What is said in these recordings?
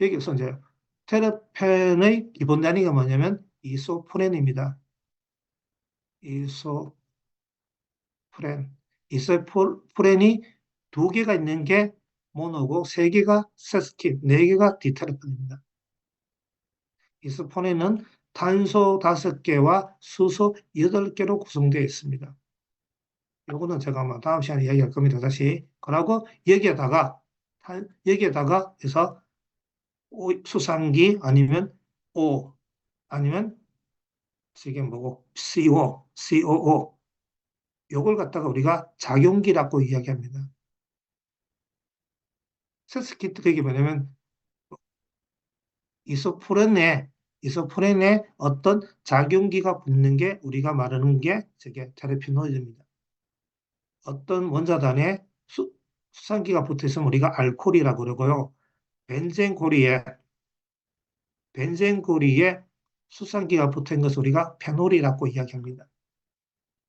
여기서 이제 테르펜의 기본 단위가 뭐냐면 이소프렌입니다. 이소프렌. 이소프렌이 두 개가 있는 게 모노고 세 개가 세스킨, 네 개가 디테르펜입니다. 이소프렌은 탄소 5개와 수소 8개로 구성되어 있습니다. 요거는 제가 아마 다음 시간에 이야기할 겁니다. 다시. 그러고 여기에다가 해서 수상기 아니면 O 아니면 이게 뭐고 COO 요걸 갖다가 우리가 작용기라고 이야기합니다. 세스키트 그게 뭐냐면 이소프렌에 이소프렌에 어떤 작용기가 붙는 게 우리가 말하는 게 저게 테르피노이드입니다. 어떤 원자단에 수상기가 붙어 있으면 우리가 알코올이라고 그러고요. 벤젠고리에 벤젠고리에 수상기가 붙어 있는 것을 우리가 페놀이라고 이야기합니다.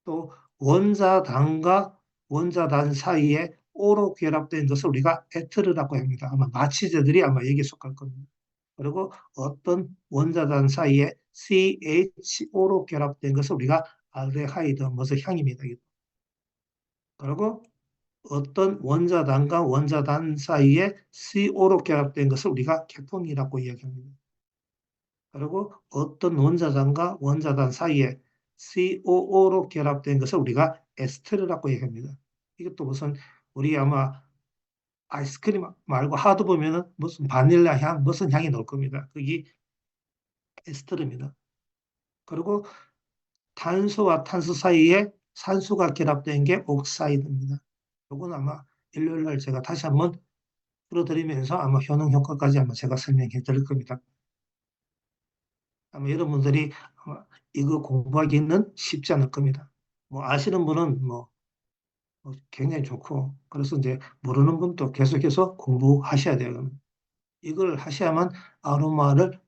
또 원자단과 원자단 사이에 O로 결합된 것을 우리가 에트르라고 합니다. 아마 마취제들이 아마 여기에 속할 겁니다. 그리고 어떤 원자단 사이에 CHO로 결합된 것을 우리가 알데하이드, 무슨 향입니다. 그리고 어떤 원자단과 원자단 사이에 CO로 결합된 것을 우리가 케톤이라고 이야기합니다. 그리고 어떤 원자단과 원자단 사이에 COO로 결합된 것을 우리가 에스테르라고 얘기합니다. 이것도 무슨 우리 아마 아이스크림 말고 하도 보면은 무슨 바닐라 향, 무슨 향이 나올 겁니다. 그게 에스테르입니다. 그리고 탄소와 탄소 사이에 산소가 결합된 게 옥사이드입니다. 이건 아마 일요일 날 제가 다시 한번 풀어드리면서 아마 효능 효과까지 아마 제가 설명해 드릴 겁니다. 아마 여러분들이 아마 이거 공부하기는 쉽지 않을 겁니다. 뭐 아시는 분은 뭐 굉장히 좋고 그래서 이제 모르는 분도 계속해서 공부하셔야 돼요. 이걸 하셔야만 아로마를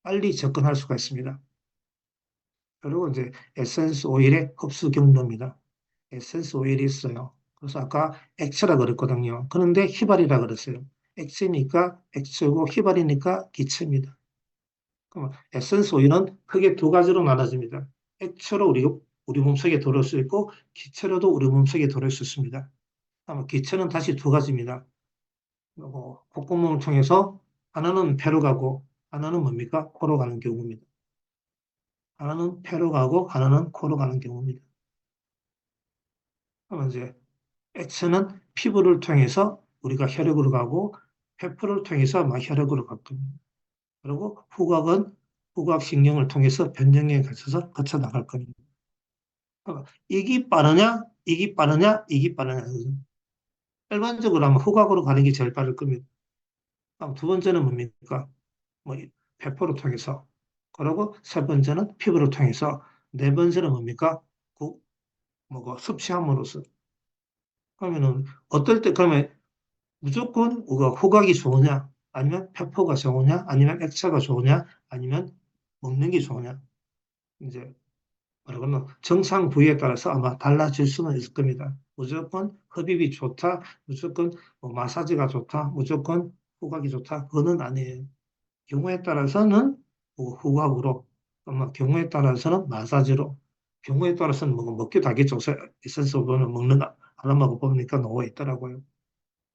빨리 접근할 수가 있습니다. 그리고 이제 에센스 오일의 흡수 경로입니다. 에센스 오일이 있어요. 그래서 아까 액체라 그랬거든요. 그런데 휘발이라 그랬어요. 액체니까 액체고 휘발이니까 기체입니다. 그럼 에센스 오일은 크게 두 가지로 나눠집니다. 액체로 우리 몸속에 들어올 수 있고 기체로도 우리 몸속에 들어올 수 있습니다. 아마 기체는 다시 두 가지입니다. 콧구멍을 통해서 하나는 폐로 가고 하나는 뭡니까? 코로 가는 경우입니다. 하나는 폐로 가고 하나는 코로 가는 경우입니다. 그러면 이제 액체는 피부를 통해서 우리가 혈액으로 가고 폐포를 통해서 막 혈액으로 갈 겁니다. 그리고 후각은 후각신경을 통해서 변경에 거쳐 나갈 겁니다. 이기 빠르냐, 이기 빠르냐, 이기 빠르냐. 일반적으로 하면 후각으로 가는 게 제일 빠를 겁니다. 두 번째는 뭡니까? 뭐, 폐포를 통해서. 그리고 세 번째는 피부를 통해서. 네 번째는 뭡니까? 뭐고, 섭취함으로써. 그러면은, 어떨 때, 그러면 무조건 후각이 좋으냐? 아니면 폐포가 좋으냐? 아니면 액체가 좋으냐? 아니면 먹는 게 좋으냐? 이제 그러면 정상 부위에 따라서 아마 달라질 수는 있을 겁니다. 무조건 흡입이 좋다, 무조건 뭐 마사지가 좋다, 무조건 후각이 좋다, 그거는 아니에요. 경우에 따라서는 뭐 후각으로, 아마 경우에 따라서는 마사지로, 경우에 따라서는 뭐 먹기도 하겠죠. 에센스 오일은 먹는 사람하고 보니까 나와 있더라고요.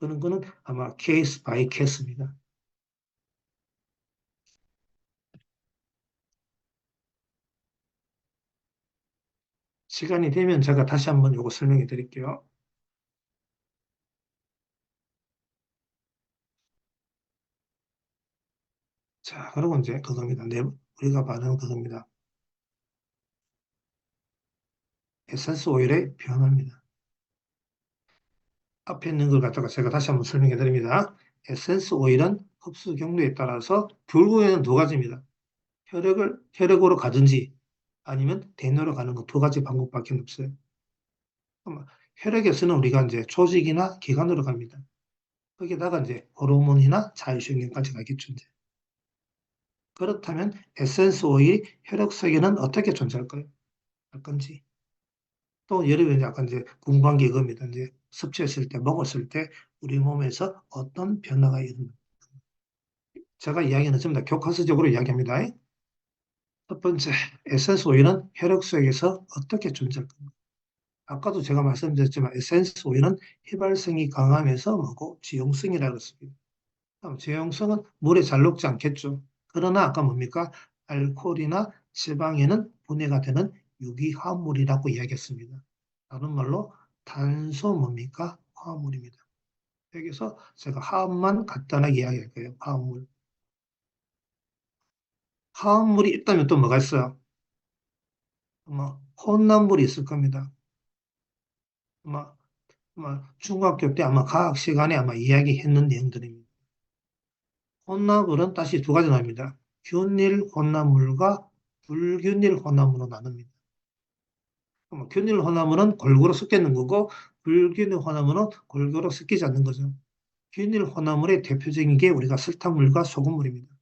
그런 거는 아마 케이스 바이 케이스입니다. 시간이 되면 제가 다시 한번 요거 설명해 드릴게요. 자, 그리고 이제 그겁니다. 우리가 말하는 그겁니다. 에센스 오일의 변화입니다. 앞에 있는 걸 갖다가 제가 다시 한번 설명해 드립니다. 에센스 오일은 흡수 경로에 따라서 결국에는 두 가지입니다. 혈액으로 가든지 아니면 대뇌로 가는 거 두 가지 방법밖에 없어요. 혈액에서는 우리가 이제 조직이나 기관으로 갑니다. 거기다가 이제 호르몬이나 자율신경까지 가겠죠. 이제. 그렇다면 에센스 오일이 혈액 속에는 어떻게 존재할까요? 할 건지. 또 여러분이 약간 이제 궁금한 게 이겁니다. 이제 섭취했을 때, 먹었을 때 우리 몸에서 어떤 변화가 일어나. 제가 이야기는 전부 다 교과서적으로 이야기합니다. 첫 번째, 에센스 오일은 혈액 속에서 어떻게 존재할 겁니까? 아까도 제가 말씀드렸지만 에센스 오일은 휘발성이 강하면서 뭐고 지용성이라고 했습니다. 그럼 지용성은 물에 잘 녹지 않겠죠. 그러나 아까 뭡니까? 알코올이나 지방에는 분해가 되는 유기화합물이라고 이야기했습니다. 다른 말로 탄소 뭡니까? 화합물입니다. 여기서 제가 화합만 간단하게 이야기할 거예요. 화합물. 화합물이 있다면 또 뭐가 있어요? 아마 혼합물이 있을 겁니다. 아마, 아마 중학교 때 아마 과학 시간에 아마 이야기했는 내용들입니다. 혼합물은 다시 두 가지 나옵니다. 균일 혼합물과 불균일 혼합물로 나눕니다. 균일 혼합물은 골고루 섞이는 거고 불균일 혼합물은 골고루 섞이지 않는 거죠. 균일 혼합물의 대표적인 게 우리가 설탕물과 소금물입니다.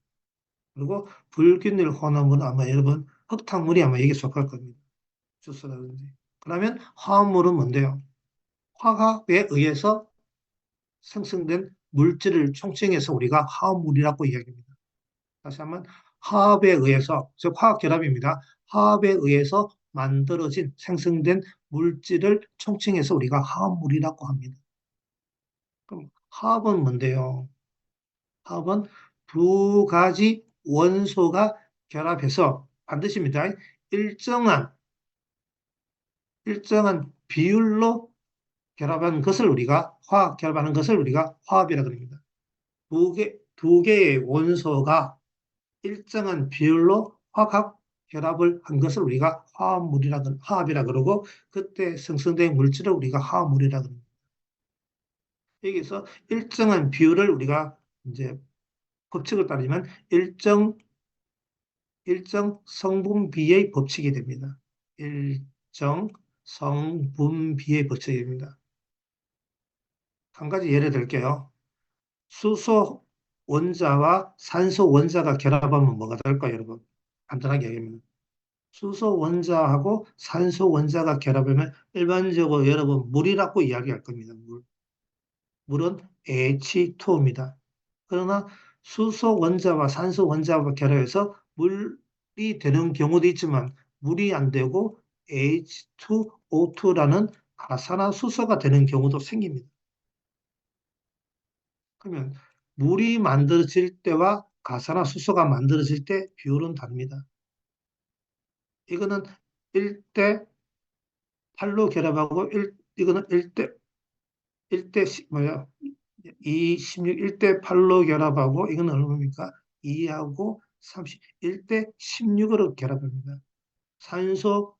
그리고 불균일 혼합물은 아마 여러분 흙탕물이 아마 여기에 속할 겁니다. 주스라든지. 그러면 화합물은 뭔데요? 화학에 의해서 생성된 물질을 총칭해서 우리가 화합물이라고 이야기합니다. 다시 한번 화합에 의해서, 즉 화학 결합입니다. 화합에 의해서 만들어진 생성된 물질을 총칭해서 우리가 화합물이라고 합니다. 그럼 화합은 뭔데요? 화합은 두 가지 원소가 결합해서 반드시입니다. 일정한 일정한 비율로 결합한 것을 우리가 화학 결합하는 것을 우리가 화합이라고 합니다. 두 개의 원소가 일정한 비율로 화학 결합을 한 것을 우리가 화합이라 그러고 그때 생성된 물질을 우리가 화합물이라 그럽니다. 여기서 일정한 비율을 우리가 이제 법칙을 따르면 일정 성분비의 법칙이 됩니다. 일정 성분비의 법칙입니다. 한 가지 예를 들게요. 수소 원자와 산소 원자가 결합하면 뭐가 될까요, 여러분? 간단하게 얘기하면. 수소 원자하고 산소 원자가 결합하면 일반적으로 여러분 물이라고 이야기할 겁니다. 물은 H2O입니다. 그러나 수소 원자와 산소 원자가 결합해서 물이 되는 경우도 있지만 물이 안 되고 H2O2라는 가산화수소가 되는 경우도 생깁니다. 그러면 물이 만들어질 때와 가산화수소가 만들어질 때 비율은 다릅니다. 이거는 1대 8로 결합하고 이거는 1대 16, 1대 8로 결합하고 이거는 얼마입니까? 2하고 30, 1대 16으로 결합합니다. 산소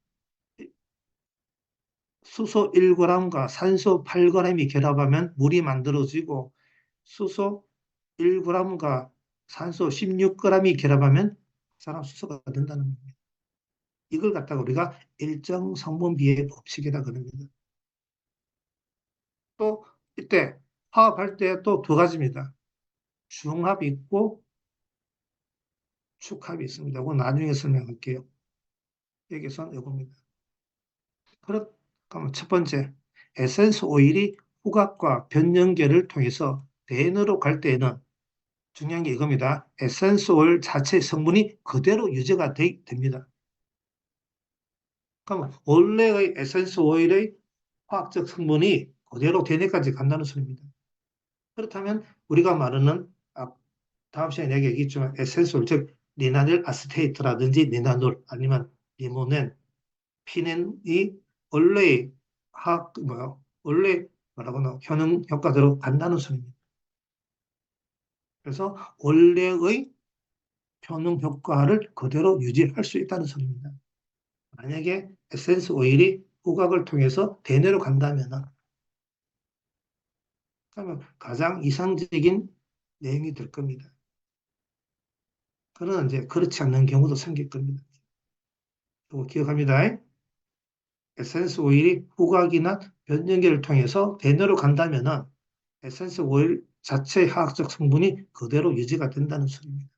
수소 1g과 산소 8g이 결합하면 물이 만들어지고 수소 1g과 산소 16g이 결합하면 산화수소가 된다는 겁니다. 이걸 갖다가 우리가 일정 성분비의 법칙이라 그럽니다. 또 이때 화합할 때 또 두 가지입니다. 중합이 있고 축합이 있습니다. 이거 나중에 설명할게요. 여기서는 이겁니다. 그럼 첫 번째, 에센스 오일이 후각과 변연결을 통해서 대뇌로 갈 때에는 중요한 게 이겁니다. 에센스 오일 자체 성분이 그대로 유지가 됩니다. 그럼 원래의 에센스 오일의 화학적 성분이 그대로 대뇌까지 간다는 소리입니다. 그렇다면 우리가 말하는 다음 시간에 얘기했지만 에센스 오일, 즉 리나닐 아세테이트라든지 리나놀 아니면 리모넨, 피넨이 원래의 원래 뭐라고 나 효능 효과대로 간다는 소리입니다. 그래서 원래의 효능 효과를 그대로 유지할 수 있다는 소리입니다. 만약에 에센스 오일이 후각을 통해서 대뇌로 간다면 그러면 가장 이상적인 내용이 될 겁니다. 그러나 이제 그렇지 않는 경우도 생길 겁니다. 이거 기억합니다. 에센스 오일이 후각이나 변연기를 통해서 대뇌로 간다면 에센스 오일 자체의 화학적 성분이 그대로 유지가 된다는 소리입니다.